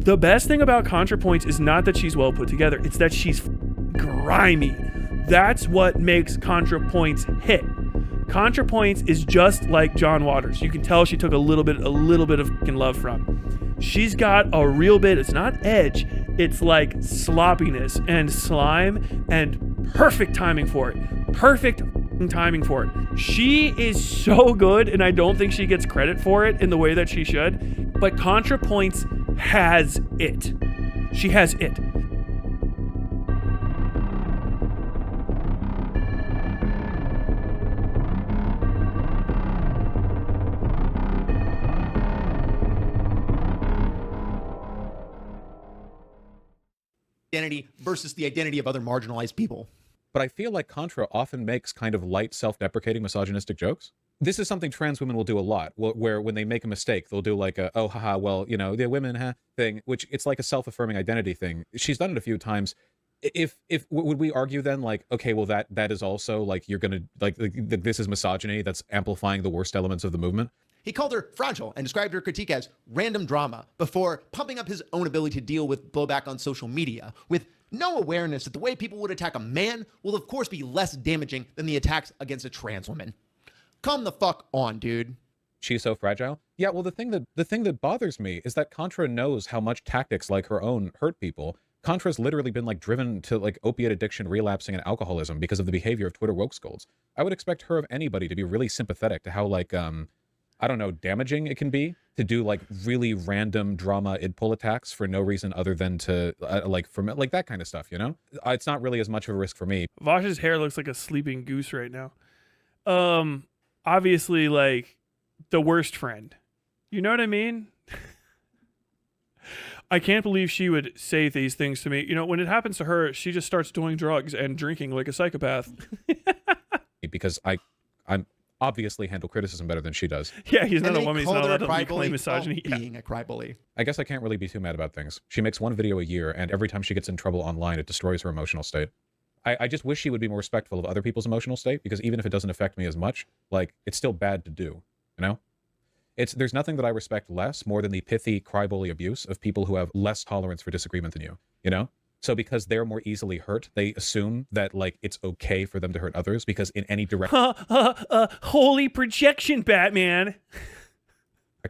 The best thing about Contrapoints is not that she's well put together, it's that she's grimy. That's what makes Contrapoints hit. Contrapoints is just like John Waters. You can tell she took a little bit of fucking love from. She's got a real bit, it's not edge, it's like sloppiness and slime and perfect timing for it. Perfect timing for it. She is so good, and I don't think she gets credit for it in the way that she should, but Contrapoints has it. She has it. Identity versus the identity of other marginalized people. But I feel like Contra often makes kind of light, self-deprecating, misogynistic jokes. This is something trans women will do a lot, where when they make a mistake, they'll do like a, oh, haha, well, you know, they're women, huh, thing, which it's like a self-affirming identity thing. She's done it a few times. If would we argue then, like, okay, well, that is also, like, you're gonna, like this is misogyny that's amplifying the worst elements of the movement? He called her fragile and described her critique as random drama before pumping up his own ability to deal with blowback on social media with no awareness that the way people would attack a man will of course be less damaging than the attacks against a trans woman. Come the fuck on, dude. She's so fragile? Yeah, well, the thing that bothers me is that Contra knows how much tactics like her own hurt people. Contra's literally been like driven to like opiate addiction, relapsing, and alcoholism because of the behavior of Twitter woke scolds. I would expect her of anybody to be really sympathetic to how like I don't know, damaging it can be to do like really random drama id-pull attacks for no reason other than to like that kind of stuff, you know? It's not really as much of a risk for me. Vosh's hair looks like a sleeping goose right now. Obviously, like the worst friend. You know what I mean? I can't believe she would say these things to me. You know, when it happens to her, she just starts doing drugs and drinking like a psychopath. Because I'm obviously handle criticism better than she does. Yeah, he's not a woman. He's not allowed to reclaim misogyny. Being a crybully. I guess I can't really be too mad about things. She makes one video a year, and every time she gets in trouble online, it destroys her emotional state. I just wish she would be more respectful of other people's emotional state, because even if it doesn't affect me as much, like, it's still bad to do, you know? There's nothing that I respect less more than the pithy crybully abuse of people who have less tolerance for disagreement than you know? So because they're more easily hurt, they assume that, like, it's okay for them to hurt others because in any direct holy projection, Batman.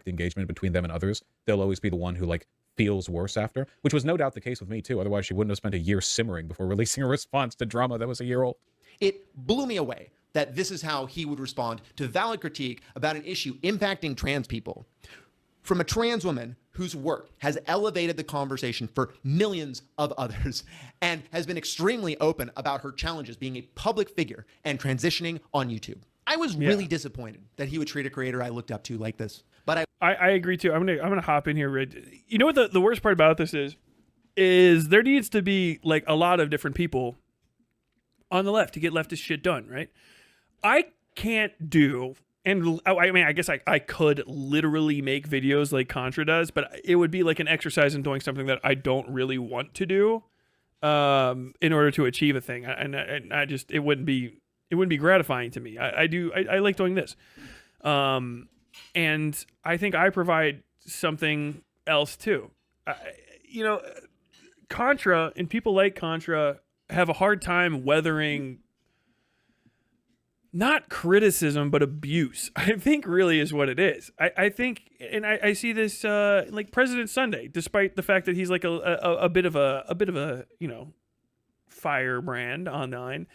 engagement between them and others, they'll always be the one who, like, feels worse after, which was no doubt the case with me, too. Otherwise, she wouldn't have spent a year simmering before releasing a response to drama that was a year old. It blew me away that this is how he would respond to valid critique about an issue impacting trans people. From a trans woman whose work has elevated the conversation for millions of others and has been extremely open about her challenges being a public figure and transitioning on YouTube. I was really disappointed that he would treat a creator I looked up to like this. But I agree too. I'm gonna hop in here, Red. You know what the worst part about this is there needs to be like a lot of different people on the left to get leftist shit done, right? I can't do. And I mean, I guess I could literally make videos like Contra does, but it would be like an exercise in doing something that I don't really want to do in order to achieve a thing. And I just, it wouldn't be gratifying to me. I like doing this. And I think I provide something else too. You know, Contra and people like Contra have a hard time weathering not criticism, but abuse, I think really is what it is. I think, and I see this like President Sunday, despite the fact that he's like a bit of a, you know, firebrand online.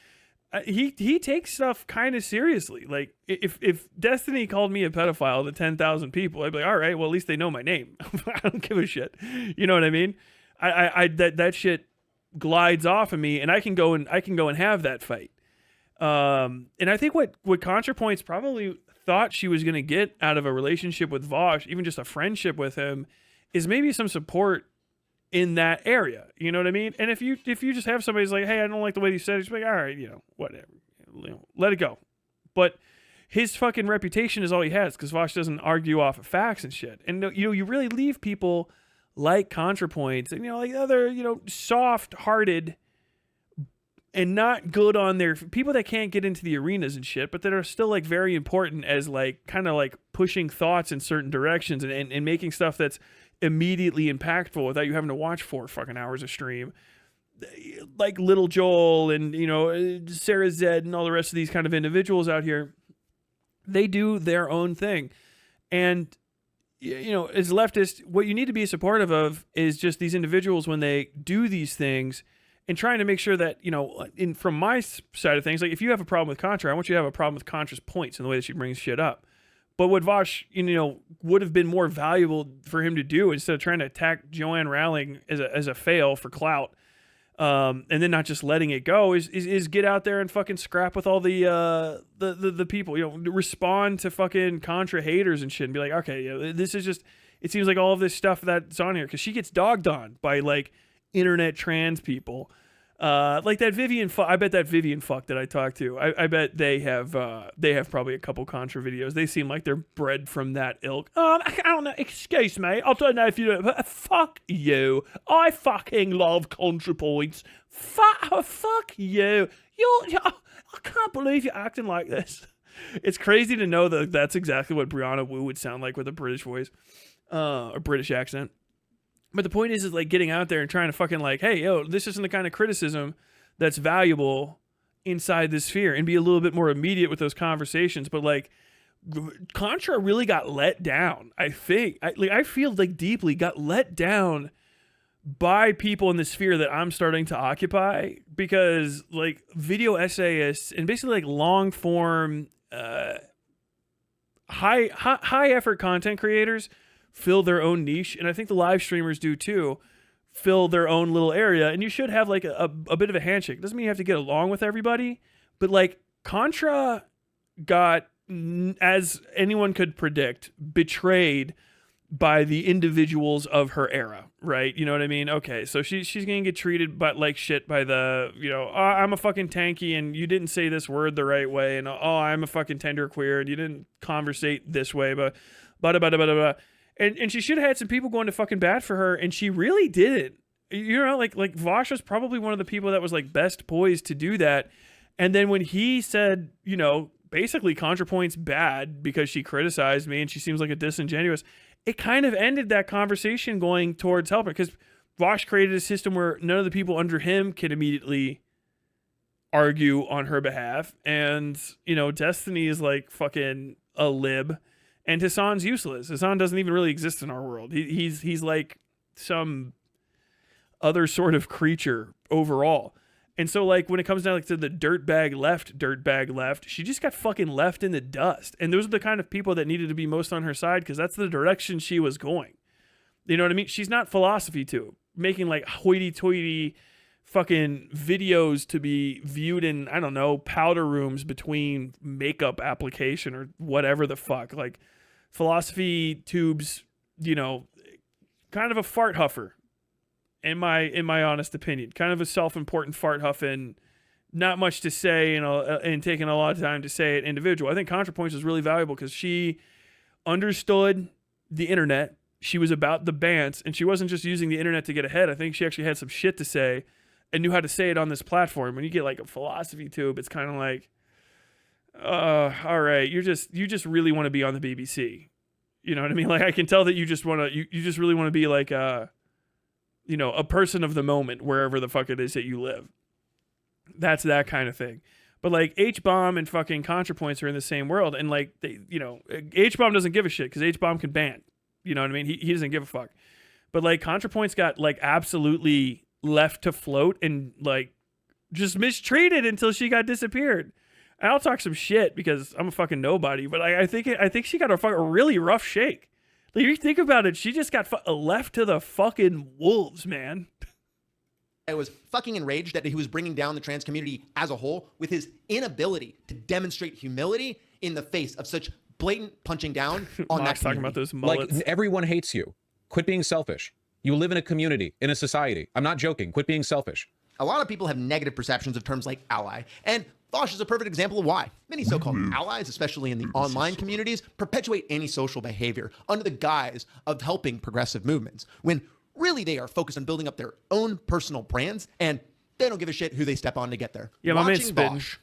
He takes stuff kind of seriously. Like if Destiny called me a pedophile to 10,000 people, I'd be like, all right, well, at least they know my name. I don't give a shit. You know what I mean? That shit glides off of me, and I can go and have that fight. And I think what Contrapoints probably thought she was going to get out of a relationship with Vosh, even just a friendship with him, is maybe some support in that area. You know what I mean? And if you just have somebody who's like, hey, I don't like the way you said it, just be like, all right, you know, whatever, you know, let it go. But his fucking reputation is all he has, because Vosh doesn't argue off of facts and shit. And you know, you really leave people like Contrapoints and, you know, like other, you know, soft-hearted and not good on their people that can't get into the arenas and shit, but that are still like very important as like kind of like pushing thoughts in certain directions and making stuff that's immediately impactful without you having to watch 4 fucking hours of stream. Like Little Joel and, you know, Sarah Zed and all the rest of these kind of individuals out here, they do their own thing. And, you know, as leftists, what you need to be supportive of is just these individuals when they do these things and trying to make sure that, you know, from my side of things, like if you have a problem with Contra, I want you to have a problem with Contra's points and the way that she brings shit up. But what Vosh, you know, would have been more valuable for him to do instead of trying to attack Joanne Rowling as a fail for clout, and then not just letting it go, is get out there and fucking scrap with all the people, you know, respond to fucking Contra haters and shit and be like, okay, you know, this is just, it seems like all of this stuff that's on here, because she gets dogged on by like internet trans people. Like that Vivian, I bet that Vivian fuck that I talked to, I bet they have probably a couple Contra videos. They seem like they're bred from that ilk. I don't know, excuse me, I don't know if you know, but fuck you. I fucking love Contrapoints. Fuck you. I can't believe you're acting like this. It's crazy to know that that's exactly what Brianna Wu would sound like with a British voice, or British accent. But the point is like getting out there and trying to fucking like, hey, yo, this isn't the kind of criticism that's valuable inside this sphere, and be a little bit more immediate with those conversations. But like Contra really got let down. I think I feel like deeply got let down by people in the sphere that I'm starting to occupy, because like video essayists and basically like long form, high effort content creators fill their own niche, and I think the live streamers do too, fill their own little area, and you should have like a bit of a handshake. Doesn't mean you have to get along with everybody, but like Contra got, as anyone could predict, betrayed by the individuals of her era, right? You know what I mean? Okay, so she's gonna get treated but like shit by the, you know, oh, I'm a fucking tanky and you didn't say this word the right way, and oh, I'm a fucking genderqueer and you didn't conversate this way, but And she should have had some people going to fucking bat for her, and she really didn't. You know, like Vosh was probably one of the people that was like best poised to do that. And then when he said, you know, basically Contrapoint's bad because she criticized me and she seems like a disingenuous, it kind of ended that conversation going towards helping, because Vosh created a system where none of the people under him can immediately argue on her behalf. And, you know, Destiny is like fucking a lib. And Hassan's useless. Hassan doesn't even really exist in our world. He's like some other sort of creature overall. And so like when it comes down like to the dirtbag left, she just got fucking left in the dust. And those are the kind of people that needed to be most on her side, because that's the direction she was going. You know what I mean? She's not PhilosophyTube, making like hoity-toity fucking videos to be viewed in, I don't know, powder rooms between makeup application or whatever the fuck. Like PhilosophyTube's, you know, kind of a fart huffer, in my honest opinion. Kind of a self-important fart huffing, not much to say, and taking a lot of time to say it individual. I think Contrapoints was really valuable because she understood the internet. She was about the bants, and she wasn't just using the internet to get ahead. I think she actually had some shit to say and knew how to say it on this platform. When you get like a PhilosophyTube, it's kind of like, all right, you just really want to be on the BBC. You know what I mean? Like I can tell that you just want to, you just really want to be like a person of the moment wherever the fuck it is that you live. That's that kind of thing. But like H-Bomb and fucking Contrapoints are in the same world, and like they, you know, H-Bomb doesn't give a shit because H-Bomb can ban. You know what I mean? He doesn't give a fuck. But like Contrapoints got like absolutely left to float and like just mistreated until she got disappeared. And I'll talk some shit because I'm a fucking nobody, but I think she got a really rough shake. Like, you think about it, she just got left to the fucking wolves, man. I was fucking enraged that he was bringing down the trans community as a whole with his inability to demonstrate humility in the face of such blatant punching down on that community. Talking about those mullets. Like, everyone hates you. Quit being selfish. You live in a community, in a society. I'm not joking. Quit being selfish. A lot of people have negative perceptions of terms like ally, and Vosh is a perfect example of why. Many so-called allies, especially in the online communities, perpetuate antisocial behavior under the guise of helping progressive movements, when really they are focused on building up their own personal brands, and they don't give a shit who they step on to get there. Yeah, my man's spitting. Vosh,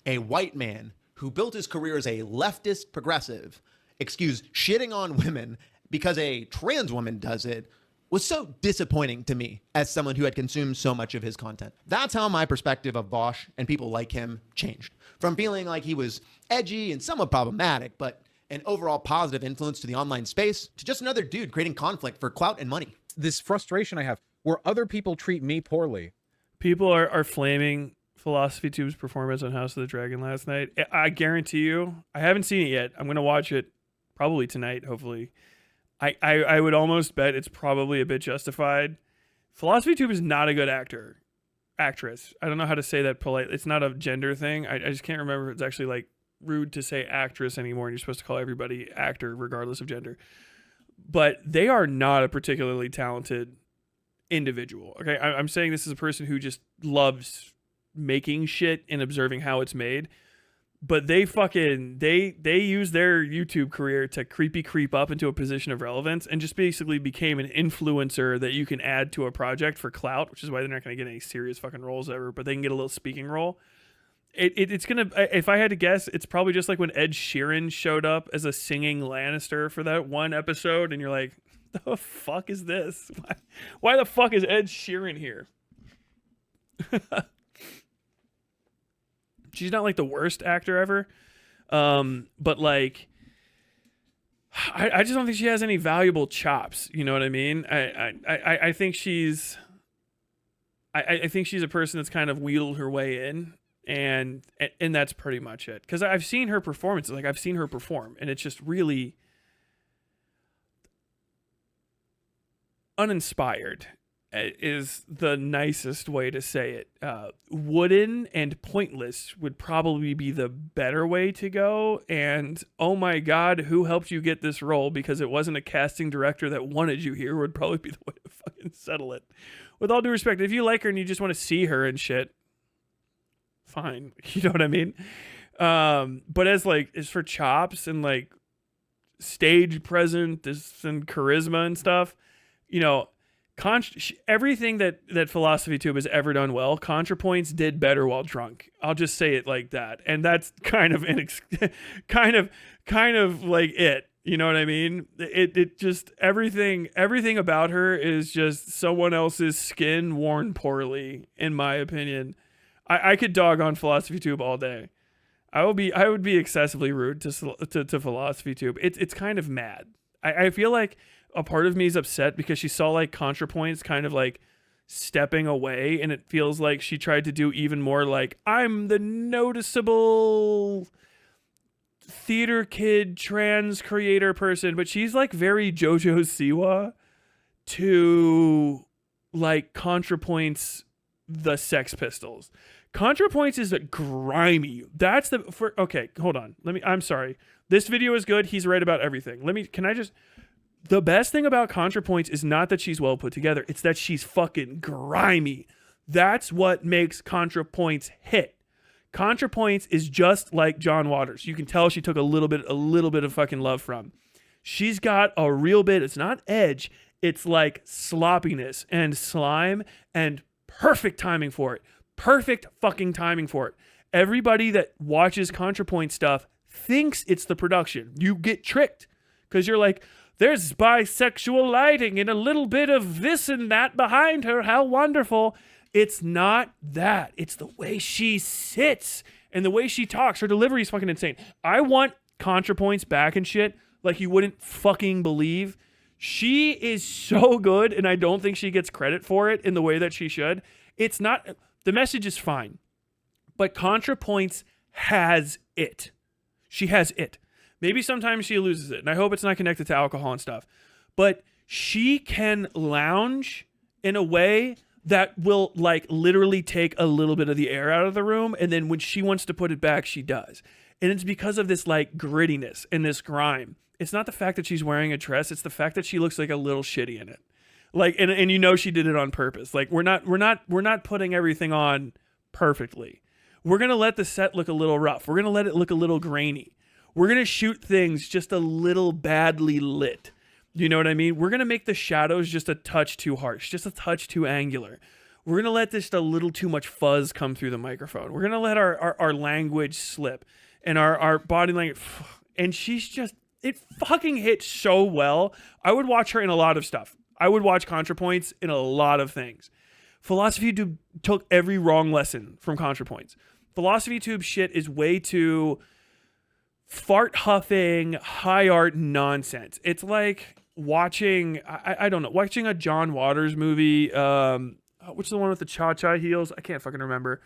a white man who built his career as a leftist progressive, shitting on women because a trans woman does it was so disappointing to me as someone who had consumed so much of his content. That's how my perspective of Vaush and people like him changed. From feeling like he was edgy and somewhat problematic, but an overall positive influence to the online space, to just another dude creating conflict for clout and money. This frustration I have where other people treat me poorly. People are flaming PhilosophyTube's performance on House of the Dragon last night. I guarantee you, I haven't seen it yet. I'm going to watch it probably tonight, hopefully. I would almost bet it's probably a bit justified. PhilosophyTube is not a good actress. I don't know how to say that polite. It's not a gender thing. I just can't remember if it's actually like rude to say actress anymore, and you're supposed to call everybody actor regardless of gender. But they are not a particularly talented individual. Okay, I'm saying this is a person who just loves making shit and observing how it's made. But they use their YouTube career to creep up into a position of relevance and just basically became an influencer that you can add to a project for clout, which is why they're not going to get any serious fucking roles ever, but they can get a little speaking role. It's going to, if I had to guess, it's probably just like when Ed Sheeran showed up as a singing Lannister for that one episode, and you're like, the fuck is this? Why the fuck is Ed Sheeran here? She's not like the worst actor ever. But like, I just don't think she has any valuable chops. You know what I mean? I think she's, I think she's a person that's kind of wheedled her way in, and that's pretty much it. Cause I've seen her performances, like I've seen her perform, and it's just really uninspired is the nicest way to say it. Wooden and pointless would probably be the better way to go. And oh my God, who helped you get this role? Because it wasn't a casting director that wanted you here would probably be the way to fucking settle it. With all due respect, if you like her and you just want to see her and shit, fine. You know what I mean? But as for chops and like stage presence and charisma and stuff, you know, everything that PhilosophyTube has ever done well, Contrapoints did better while drunk. I'll just say it like that, and that's kind of like it. You know what I mean? It just everything about her is just someone else's skin worn poorly, in my opinion. I could dog on PhilosophyTube all day. I would be excessively rude to PhilosophyTube. It's kind of mad. I feel like a part of me is upset because she saw like Contrapoints kind of like stepping away, and it feels like she tried to do even more like, I'm the noticeable theater kid trans creator person, but she's like very JoJo Siwa to like Contrapoints the Sex Pistols. Contrapoints is grimy. That's okay, hold on. I'm sorry. This video is good. He's right about everything. The best thing about Contrapoints is not that she's well put together. It's that she's fucking grimy. That's what makes Contrapoints hit. Contrapoints is just like John Waters. You can tell she took a little bit of fucking love from. She's got a real bit. It's not edge. It's like sloppiness and slime and perfect timing for it. Perfect fucking timing for it. Everybody that watches Contrapoint stuff thinks it's the production. You get tricked because you're like, there's bisexual lighting and a little bit of this and that behind her. How wonderful. It's not that. It's the way she sits and the way she talks. Her delivery is fucking insane. I want Contrapoints back and shit like you wouldn't fucking believe. She is so good, and I don't think she gets credit for it in the way that she should. It's not... The message is fine, but Contrapoints has it. She has it. Maybe sometimes she loses it, and I hope it's not connected to alcohol and stuff. But she can lounge in a way that will like literally take a little bit of the air out of the room, and then when she wants to put it back, she does. And it's because of this like grittiness and this grime. It's not the fact that she's wearing a dress, it's the fact that she looks like a little shitty in it. Like, and you know she did it on purpose. Like, we're not putting everything on perfectly. We're gonna let the set look a little rough. We're gonna let it look a little grainy. We're going to shoot things just a little badly lit. You know what I mean? We're going to make the shadows just a touch too harsh, just a touch too angular. We're going to let just a little too much fuzz come through the microphone. We're going to let our language slip and our body language. And she's just It fucking hit so well. I would watch her in a lot of stuff. I would watch Contrapoints in a lot of things. PhilosophyTube took every wrong lesson from Contrapoints. PhilosophyTube shit is way too fart huffing, high art nonsense. It's like watching, I don't know, watching a John Waters movie. Which is the one with the cha-cha heels? I can't fucking remember.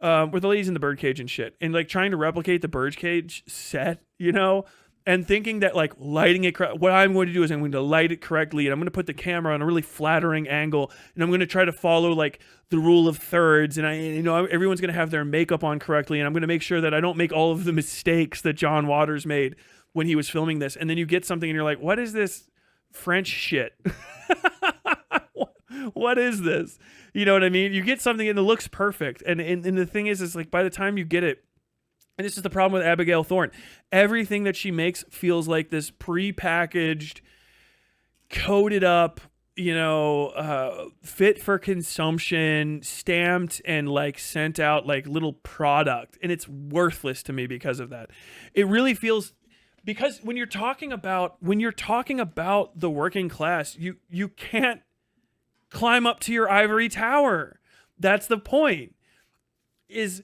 With the ladies in the birdcage and shit. And like trying to replicate the birdcage set, you know? And thinking that like lighting it, what I'm going to do is I'm going to light it correctly and I'm going to put the camera on a really flattering angle and I'm going to try to follow like the rule of thirds and everyone's going to have their makeup on correctly and I'm going to make sure that I don't make all of the mistakes that John Waters made when he was filming this. And then you get something and you're like, what is this French shit? What is this? You know what I mean? You get something and it looks perfect. And the thing is like by the time you get it, and this is the problem with Abigail Thorne. Everything that she makes feels like this pre-packaged, coated up, fit for consumption, stamped and like sent out like little product. And it's worthless to me because of that. It really feels, because when you're talking about the working class, you can't climb up to your ivory tower. That's the point. Is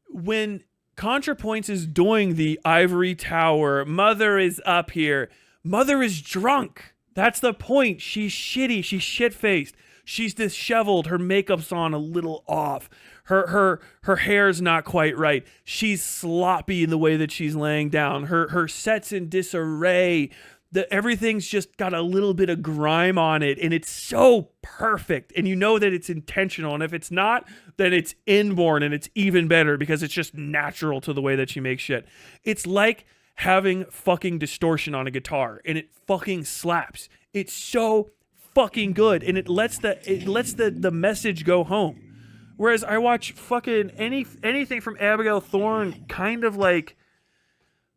when Contrapoints is doing the ivory tower, Mother is up here. Mother is drunk. That's the point. She's shitty. She's shit-faced. She's disheveled. Her makeup's on a little off. Her hair's not quite right. She's sloppy in the way that she's laying down. Her set's in disarray. Everything's just got a little bit of grime on it, and it's so perfect. And you know that it's intentional. And if it's not, then it's inborn, and it's even better because it's just natural to the way that she makes shit. It's like having fucking distortion on a guitar, and it fucking slaps. It's so fucking good, and it lets the message go home. Whereas I watch fucking anything from Abigail Thorne kind of like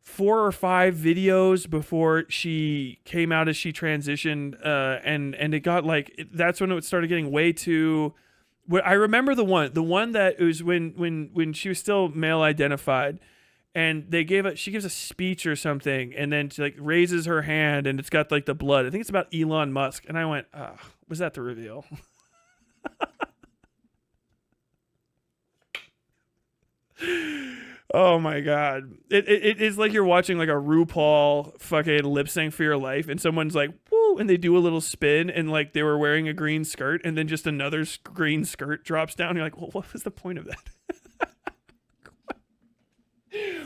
4 or 5 videos before she came out as she transitioned, and it got like, that's when it started getting way too. I remember the one that it was when she was still male identified, and she gives a speech or something, and then she like raises her hand, and it's got like the blood. I think it's about Elon Musk, and I went, was that the reveal? Oh my god. It's like you're watching like a RuPaul fucking lip sync for your life and someone's like, woo, and they do a little spin and like they were wearing a green skirt and then just another green skirt drops down. You're like, well, what was the point of that?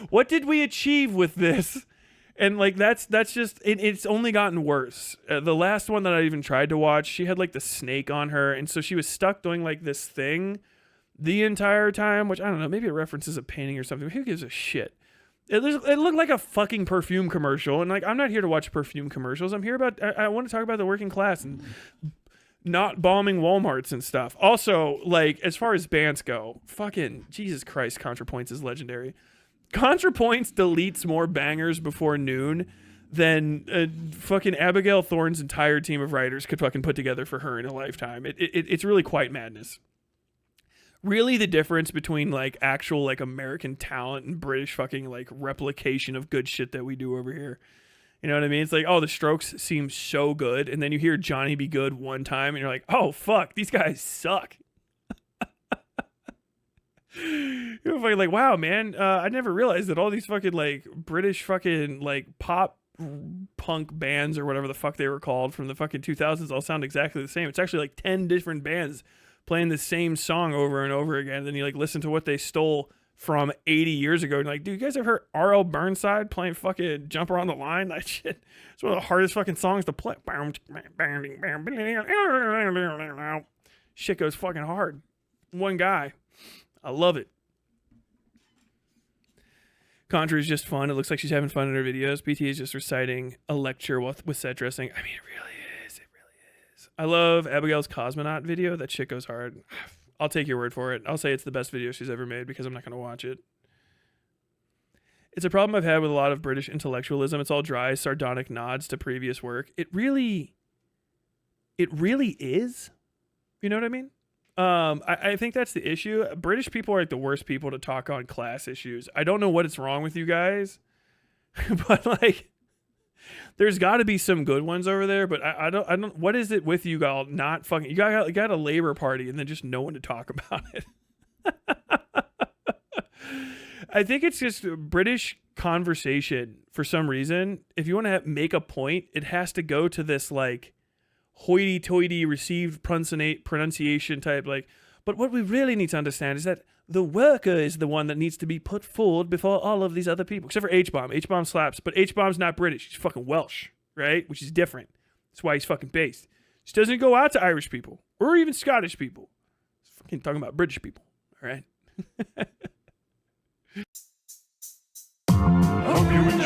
What did we achieve with this? And like that's just it's only gotten worse. The last one that I even tried to watch, she had like the snake on her, and so she was stuck doing like this thing the entire time, which I don't know, maybe it references a painting or something. Who gives a shit? It looked like a fucking perfume commercial, and like I'm not here to watch perfume commercials. I'm here I want to talk about the working class and not bombing Walmarts and stuff. Also, like as far as bands go, fucking Jesus Christ, Contrapoints is legendary. Contrapoints deletes more bangers before noon than fucking Abigail Thorne's entire team of writers could fucking put together for her in a lifetime. It's really quite madness. Really the difference between like actual like American talent and British fucking like replication of good shit that we do over here. You know what I mean? It's like, oh, the Strokes seem so good, and then you hear Johnny be good one time and you're like, oh fuck, these guys suck. You're fucking like, wow, man, I never realized that all these fucking like British fucking like pop punk bands or whatever the fuck they were called from the fucking 2000s all sound exactly the same. It's actually like 10 different bands playing the same song over and over again. Then you like listen to what they stole from 80 years ago and like, dude, you guys ever heard R.L. Burnside playing fucking Jumper on the Line? That shit, it's one of the hardest fucking songs to play. Shit goes fucking hard. One guy. I love it. Contra is just fun. It looks like she's having fun in her videos. BT is just reciting a lecture with set dressing. I mean, it really is. It really is. I love Abigail's Cosmonaut video. That shit goes hard. I'll take your word for it. I'll say it's the best video she's ever made because I'm not going to watch it. It's a problem I've had with a lot of British intellectualism. It's all dry, sardonic nods to previous work. It really is. You know what I mean? I think that's the issue. British people are like the worst people to talk on class issues. I don't know what is wrong with you guys, but like There's got to be some good ones over there, but I don't. What is it with you all? Not fucking. You got a Labor Party and then just no one to talk about it. I think it's just British conversation for some reason. If you want to make a point, it has to go to this like hoity-toity received pronunciation type. Like, but what we really need to understand is that the worker is the one that needs to be put forward before all of these other people, except for H-Bomb. H-Bomb slaps, but H-Bomb's not British. He's fucking Welsh, right? Which is different. That's why he's fucking based. He doesn't go out to Irish people or even Scottish people. He's fucking talking about British people, all right? I hope you